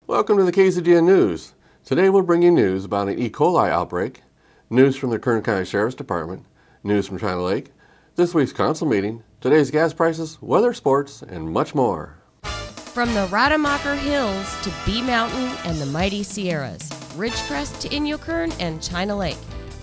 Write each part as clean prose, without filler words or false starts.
Welcome to the KZGN News. Today we'll bring you news about an E. coli outbreak, news from the Kern County Sheriff's Department, news from China Lake, this week's council meeting, today's gas prices, weather, sports, and much more. From the Rademacher Hills to Bee Mountain and the mighty Sierras, Ridgecrest to Inyokern and China Lake,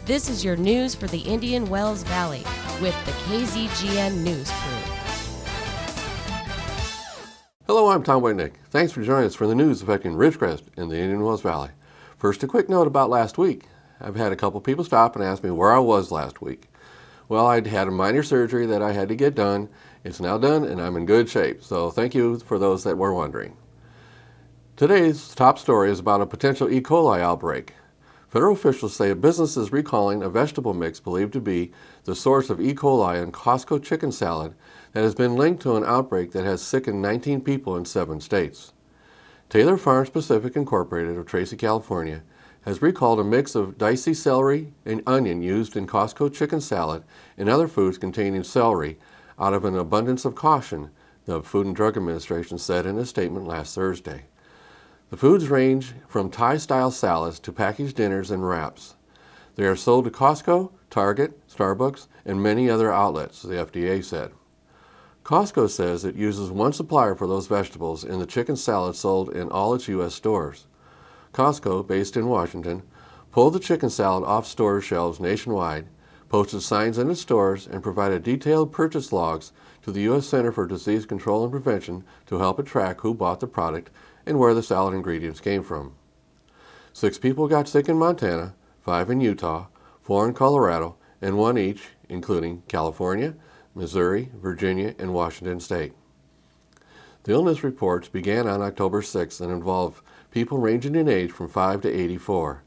this is your news for the Indian Wells Valley with the KZGN News crew. Hello, I'm Tom Whitnick. Thanks for joining us for the news affecting Ridgecrest in the Indian Wells Valley. First, a quick note about last week. I've had a couple people stop and ask me where I was last week. Well, I'd had a minor surgery that I had to get done. It's now done and I'm in good shape, so thank you for those that were wondering. Today's top story is about a potential E. coli outbreak. Federal officials say a business is recalling a vegetable mix believed to be the source of E. coli in Costco chicken salad that has been linked to an outbreak that has sickened 19 people in 7 states. Taylor Farms Pacific Incorporated of Tracy, California, has recalled a mix of dicey celery and onion used in Costco chicken salad and other foods containing celery out of an abundance of caution, the Food and Drug Administration said in a statement last Thursday. The foods range from Thai-style salads to packaged dinners and wraps. They are sold to Costco, Target, Starbucks, and many other outlets, the FDA said. Costco says it uses one supplier for those vegetables in the chicken salad sold in all its U.S. stores. Costco, based in Washington, pulled the chicken salad off store shelves nationwide, posted signs in its stores, and provided detailed purchase logs to the U.S. Center for Disease Control and Prevention to help it track who bought the product and where the salad ingredients came from. 6 people got sick in Montana, 5 in Utah, 4 in Colorado, and 1 each, including California, Missouri, Virginia, and Washington State. The illness reports began on October 6th and involved people ranging in age from 5 to 84.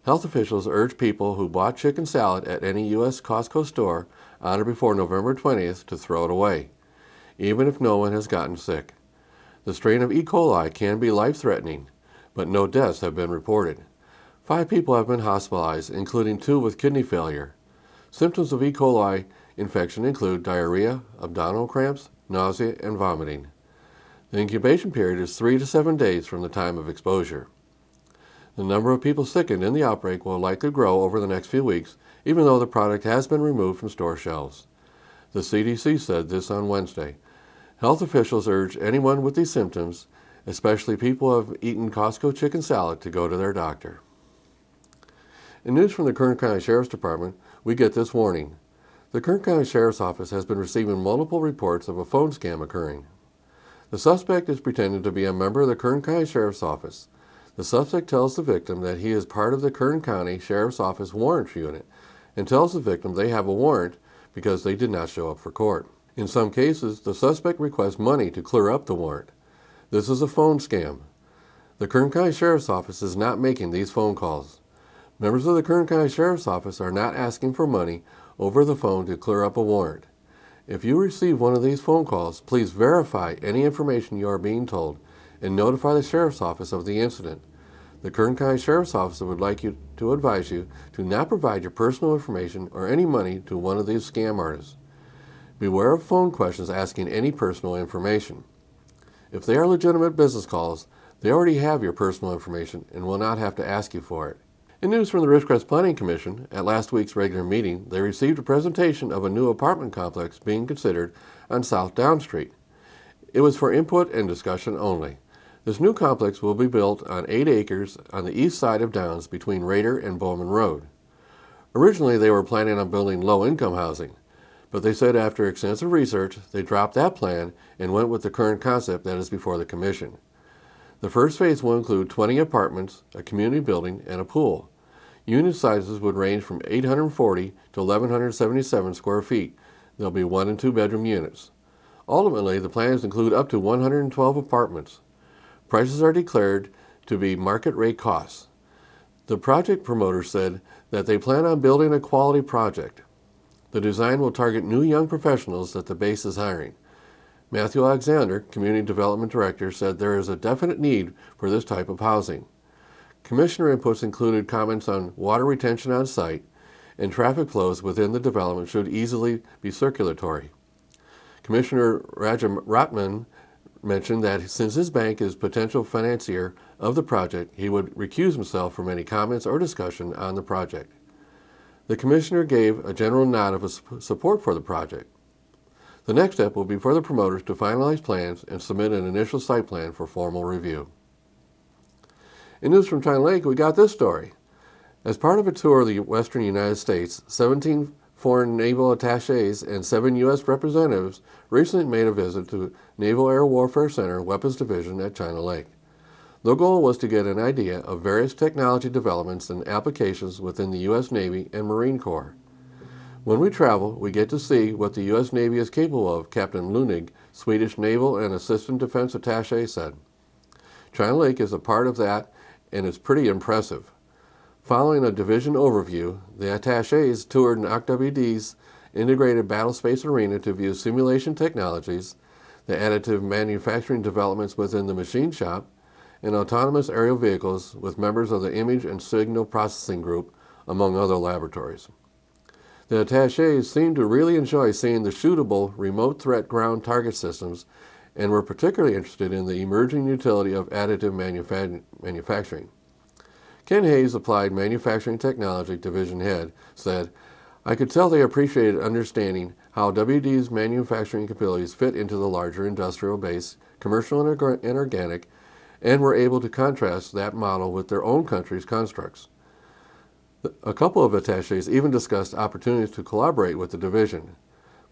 Health officials urge people who bought chicken salad at any U.S. Costco store on or before November 20th to throw it away, even if no one has gotten sick. The strain of E. coli can be life-threatening, but no deaths have been reported. 5 people have been hospitalized, including 2 with kidney failure. Symptoms of E. coli infection include diarrhea, abdominal cramps, nausea, and vomiting. The incubation period is 3 to 7 days from the time of exposure. The number of people sickened in the outbreak will likely grow over the next few weeks, even though the product has been removed from store shelves. The CDC said this on Wednesday. Health officials urge anyone with these symptoms, especially people who have eaten Costco chicken salad, to go to their doctor. In news from the Kern County Sheriff's Department, we get this warning. The Kern County Sheriff's Office has been receiving multiple reports of a phone scam occurring. The suspect is pretending to be a member of the Kern County Sheriff's Office. The suspect tells the victim that he is part of the Kern County Sheriff's Office warrant unit and tells the victim they have a warrant because they did not show up for court. In some cases, the suspect requests money to clear up the warrant. This is a phone scam. The Kern County Sheriff's Office is not making these phone calls. Members of the Kern County Sheriff's Office are not asking for money over the phone to clear up a warrant. If you receive one of these phone calls, please verify any information you are being told and notify the Sheriff's Office of the incident. The Kern County Sheriff's Office would like to advise you to not provide your personal information or any money to one of these scam artists. Beware of phone questions asking any personal information. If they are legitimate business calls, they already have your personal information and will not have to ask you for it. In news from the Ridgecrest Planning Commission, at last week's regular meeting, they received a presentation of a new apartment complex being considered on South Down Street. It was for input and discussion only. This new complex will be built on 8 acres on the east side of Downs between Raider and Bowman Road. Originally, they were planning on building low-income housing, but they said after extensive research, they dropped that plan and went with the current concept that is before the Commission. The first phase will include 20 apartments, a community building, and a pool. Unit sizes would range from 840 to 1,177 square feet. There'll be 1 and 2 bedroom units. Ultimately, the plans include up to 112 apartments. Prices are declared to be market rate costs. The project promoter said that they plan on building a quality project. The design will target new young professionals that the base is hiring. Matthew Alexander, Community Development Director, said there is a definite need for this type of housing. Commissioner inputs included comments on water retention on site, and traffic flows within the development should easily be circulatory. Commissioner Rajam Ratman mentioned that since his bank is potential financier of the project, he would recuse himself from any comments or discussion on the project. The commissioner gave a general nod of support for the project. The next step will be for the promoters to finalize plans and submit an initial site plan for formal review. In news from China Lake, we got this story. As part of a tour of the western United States, 17 foreign naval attaches and 7 U.S. representatives recently made a visit to Naval Air Warfare Center Weapons Division at China Lake. The goal was to get an idea of various technology developments and applications within the U.S. Navy and Marine Corps. When we travel, we get to see what the U.S. Navy is capable of, Captain Lunig, Swedish Naval and Assistant Defense Attaché, said. China Lake is a part of that, and it's pretty impressive. Following a division overview, the attachés toured NOCWD's integrated battlespace arena to view simulation technologies, the additive manufacturing developments within the machine shop, and autonomous aerial vehicles with members of the Image and Signal Processing Group, among other laboratories. The attachés seemed to really enjoy seeing the shootable remote threat ground target systems and were particularly interested in the emerging utility of additive manufacturing. Ken Hayes, Applied Manufacturing Technology Division Head, said, "I could tell they appreciated understanding how WD's manufacturing capabilities fit into the larger industrial base, commercial and organic, and were able to contrast that model with their own country's constructs." A couple of attachés even discussed opportunities to collaborate with the division.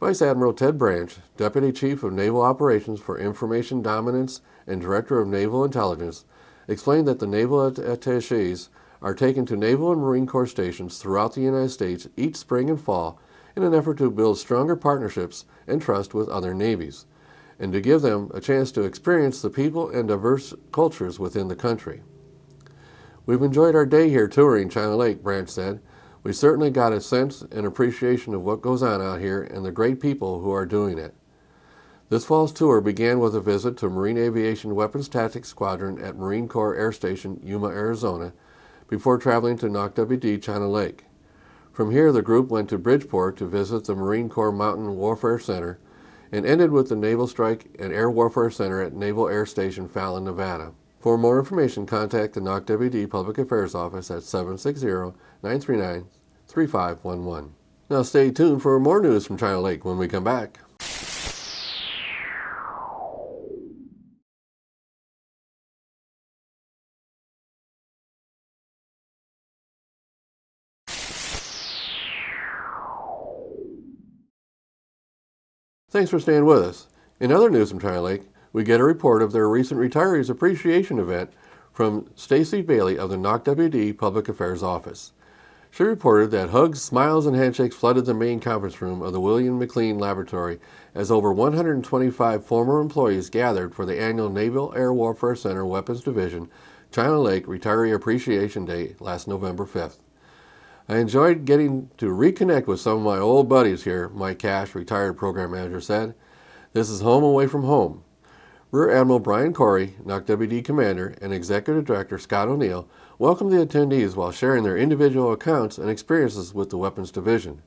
Vice Admiral Ted Branch, Deputy Chief of Naval Operations for Information Dominance and Director of Naval Intelligence, explained that the naval attachés are taken to Naval and Marine Corps stations throughout the United States each spring and fall in an effort to build stronger partnerships and trust with other navies, and to give them a chance to experience the people and diverse cultures within the country. "We've enjoyed our day here touring China Lake," Branch said. "We certainly got a sense and appreciation of what goes on out here and the great people who are doing it." This fall's tour began with a visit to Marine Aviation Weapons Tactics Squadron at Marine Corps Air Station, Yuma, Arizona, before traveling to NOCWD China Lake. From here, the group went to Bridgeport to visit the Marine Corps Mountain Warfare Center and ended with the Naval Strike and Air Warfare Center at Naval Air Station, Fallon, Nevada. For more information, contact the NOCWD Public Affairs Office at 760-939-3511. Now stay tuned for more news from China Lake when we come back. Thanks for staying with us. In other news from China Lake, we get a report of their recent Retirees Appreciation event from Stacy Bailey of the NOCWD Public Affairs Office. She reported that hugs, smiles, and handshakes flooded the main conference room of the William McLean Laboratory as over 125 former employees gathered for the annual Naval Air Warfare Center Weapons Division China Lake Retiree Appreciation Day last November 5th. "I enjoyed getting to reconnect with some of my old buddies here," Mike Cash, retired program manager, said. "This is home away from home." Rear Admiral Brian Corey, NOCWD Commander, and Executive Director Scott O'Neill welcomed the attendees while sharing their individual accounts and experiences with the Weapons Division.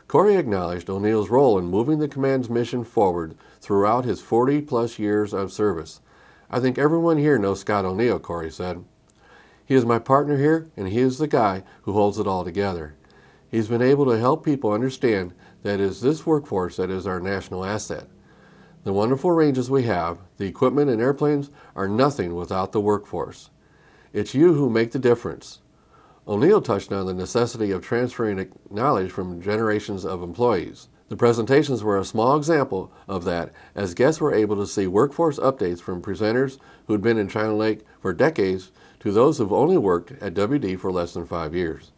Corey acknowledged O'Neill's role in moving the command's mission forward throughout his 40-plus years of service. "I think everyone here knows Scott O'Neill," Corey said. "He is my partner here, and he is the guy who holds it all together. He's been able to help people understand that it is this workforce that is our national asset. The wonderful ranges we have, the equipment and airplanes are nothing without the workforce. It's you who make the difference." O'Neill touched on the necessity of transferring knowledge from generations of employees. The presentations were a small example of that, as guests were able to see workforce updates from presenters who'd been in China Lake for decades to those who've only worked at WD for less than 5 years.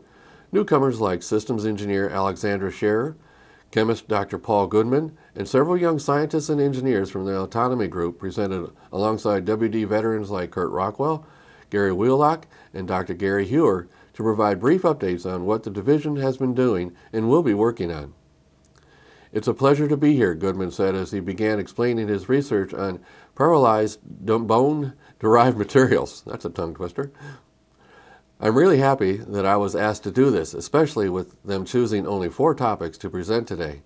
Newcomers like systems engineer Alexandra Scherer, chemist Dr. Paul Goodman, and several young scientists and engineers from the Autonomy Group presented alongside WD veterans like Kurt Rockwell, Gary Wheelock, and Dr. Gary Hewer to provide brief updates on what the division has been doing and will be working on. "It's a pleasure to be here," Goodman said as he began explaining his research on pyrolyzed bone-derived materials. That's a tongue twister. "I'm really happy that I was asked to do this, especially with them choosing only 4 topics to present today.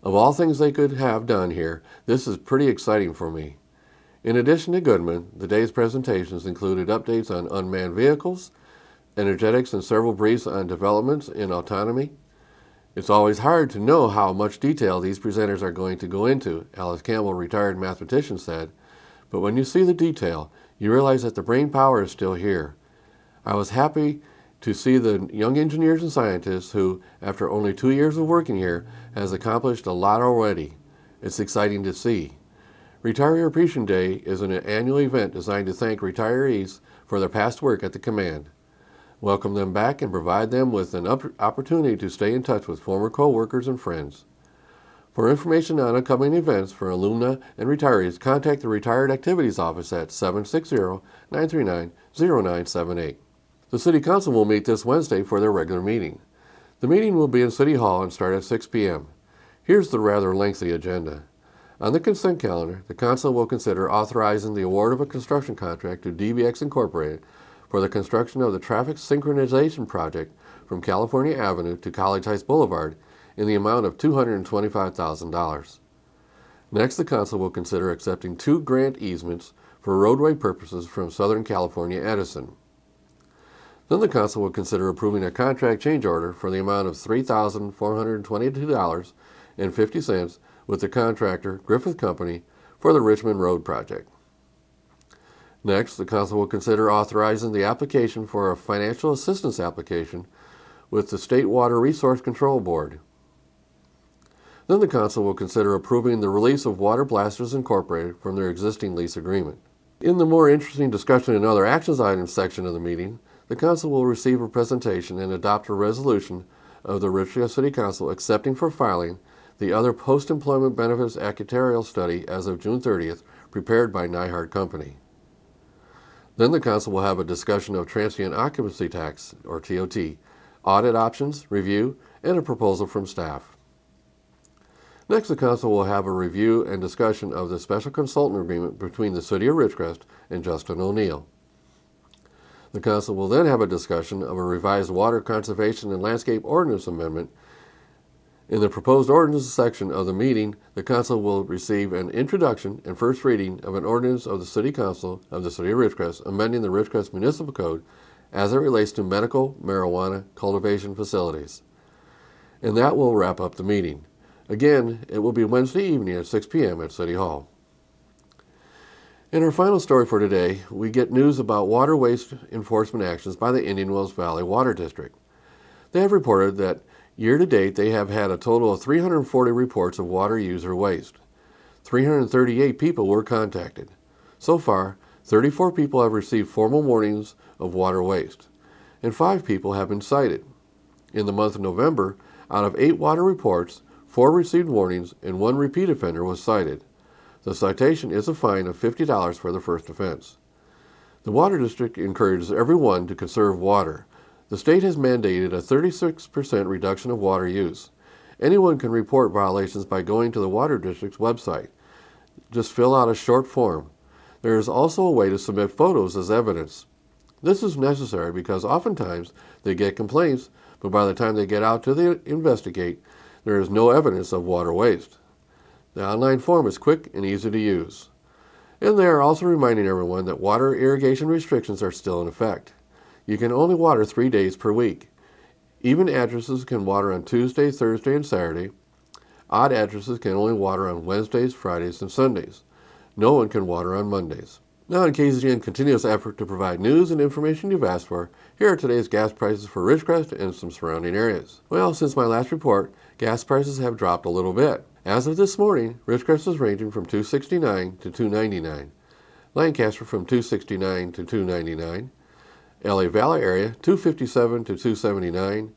Of all things they could have done here, this is pretty exciting for me. In addition to Goodman, the day's presentations included updates on unmanned vehicles, energetics, and several briefs on developments in autonomy. It's always hard to know how much detail these presenters are going to go into, Alice Campbell, retired mathematician, said, but when you see the detail, you realize that the brain power is still here. I was happy to see the young engineers and scientists who, after only 2 years of working here, has accomplished a lot already. It's exciting to see. Retiree Appreciation Day is an annual event designed to thank retirees for their past work at the command, welcome them back, and provide them with an opportunity to stay in touch with former co-workers and friends. For information on upcoming events for alumni and retirees, contact the Retired Activities Office at 760-939-0978. The City Council will meet this Wednesday for their regular meeting. The meeting will be in City Hall and start at 6 p.m. Here's the rather lengthy agenda. On the consent calendar, the Council will consider authorizing the award of a construction contract to DBX Incorporated for the construction of the traffic synchronization project from California Avenue to College Heights Boulevard in the amount of $225,000. Next, the Council will consider accepting 2 grant easements for roadway purposes from Southern California Edison. Then the Council will consider approving a contract change order for the amount of $3,422.50 with the contractor, Griffith Company, for the Richmond Road project. Next, the Council will consider authorizing the application for a financial assistance application with the State Water Resource Control Board. Then the Council will consider approving the release of Water Blasters Incorporated from their existing lease agreement. In the more interesting discussion and other actions items section of the meeting, the Council will receive a presentation and adopt a resolution of the Ridgecrest City Council accepting for filing the other post-employment benefits actuarial study as of June 30th, prepared by Nyhard Company. Then the Council will have a discussion of transient occupancy tax, or TOT, audit options, review, and a proposal from staff. Next, the Council will have a review and discussion of the special consultant agreement between the City of Ridgecrest and Justin O'Neill. The Council will then have a discussion of a revised Water Conservation and Landscape Ordinance Amendment. In the proposed ordinance section of the meeting, the Council will receive an introduction and first reading of an ordinance of the City Council of the City of Ridgecrest amending the Ridgecrest Municipal Code as it relates to medical marijuana cultivation facilities. And that will wrap up the meeting. Again, it will be Wednesday evening at 6 p.m. at City Hall. In our final story for today, we get news about water waste enforcement actions by the Indian Wells Valley Water District. They have reported that year to date, they have had a total of 340 reports of water user waste. 338 people were contacted. So far, 34 people have received formal warnings of water waste, and 5 people have been cited. In the month of November, out of 8 water reports, 4 received warnings and 1 repeat offender was cited. The citation is a fine of $50 for the first offense. The Water District encourages everyone to conserve water. The state has mandated a 36% reduction of water use. Anyone can report violations by going to the Water District's website. Just fill out a short form. There is also a way to submit photos as evidence. This is necessary because oftentimes they get complaints, but by the time they get out to investigate, there is no evidence of water waste. The online form is quick and easy to use. And they are also reminding everyone that water irrigation restrictions are still in effect. You can only water 3 days per week. Even addresses can water on Tuesday, Thursday, and Saturday. Odd addresses can only water on Wednesdays, Fridays, and Sundays. No one can water on Mondays. Now, in KZGN continuous effort to provide news and information you've asked for, here are today's gas prices for Ridgecrest and some surrounding areas. Well, since my last report, gas prices have dropped a little bit. As of this morning, Ridgecrest is ranging from $2.69 to $2.99. Lancaster from $2.69 to $2.99. LA Valley area $2.57 to $2.79,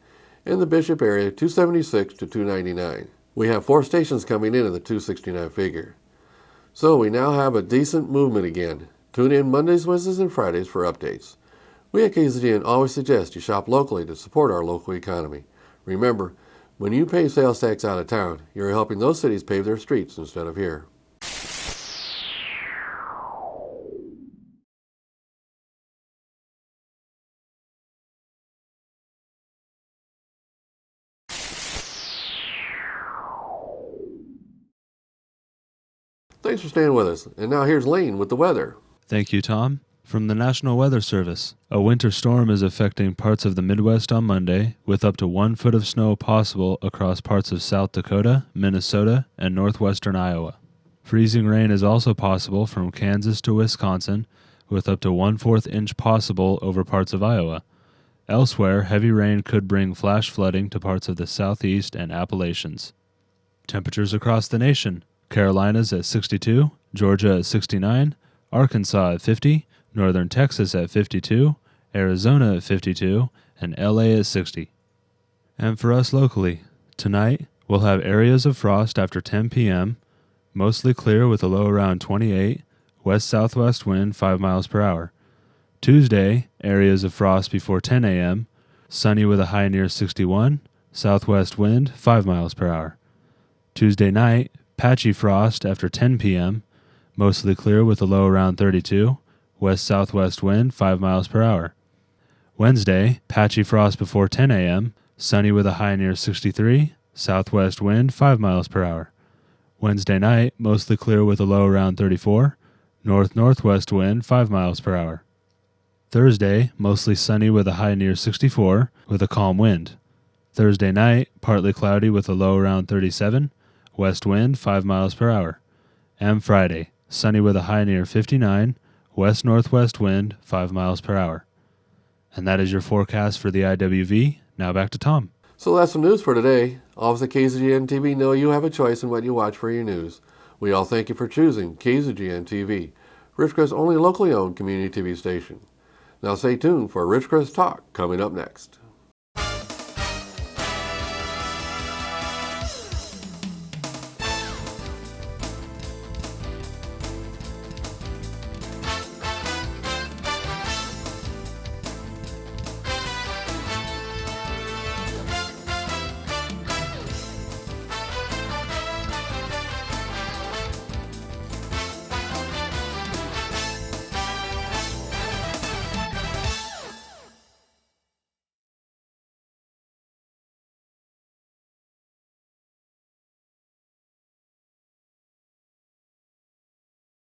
and the Bishop area $2.76 to $2.99. We have 4 stations coming in at the $2.69 figure. So we now have a decent movement again. Tune in Mondays, Wednesdays, and Fridays for updates. We at KZGN always suggest you shop locally to support our local economy. Remember, when you pay sales tax out of town, you're helping those cities pave their streets instead of here. Thanks for staying with us. And now here's Lane with the weather. Thank you, Tom. From the National Weather Service, a winter storm is affecting parts of the Midwest on Monday, with up to 1 foot of snow possible across parts of South Dakota, Minnesota, and northwestern Iowa. Freezing rain is also possible from Kansas to Wisconsin, with up to 1/4 inch possible over parts of Iowa. Elsewhere, heavy rain could bring flash flooding to parts of the southeast and Appalachians. Temperatures across the nation: Carolinas at 62, Georgia at 69, Arkansas at 50, Northern Texas at 52, Arizona at 52, and LA at 60. And for us locally, tonight we'll have areas of frost after 10 p.m., mostly clear with a low around 28, west-southwest wind 5 miles per hour. Tuesday, areas of frost before 10 a.m., sunny with a high near 61, southwest wind 5 miles per hour. Tuesday night, patchy frost after 10 p.m., mostly clear with a low around 32, west-southwest wind 5 miles per hour. Wednesday, patchy frost before 10 a.m., sunny with a high near 63, southwest wind 5 miles per hour. Wednesday night, mostly clear with a low around 34, north-northwest wind 5 miles per hour. Thursday, mostly sunny with a high near 64, with a calm wind. Thursday night, partly cloudy with a low around 37, west wind 5 miles per hour. And Friday, sunny with a high near 59, west-northwest wind 5 miles per hour. And that is your forecast for the IWV. Now back to Tom. So that's some news for today. All of us at KZGN-TV know you have a choice in what you watch for your news. We all thank you for choosing KZGN-TV, Ridgecrest's only locally owned community TV station. Now stay tuned for Ridgecrest Talk coming up next.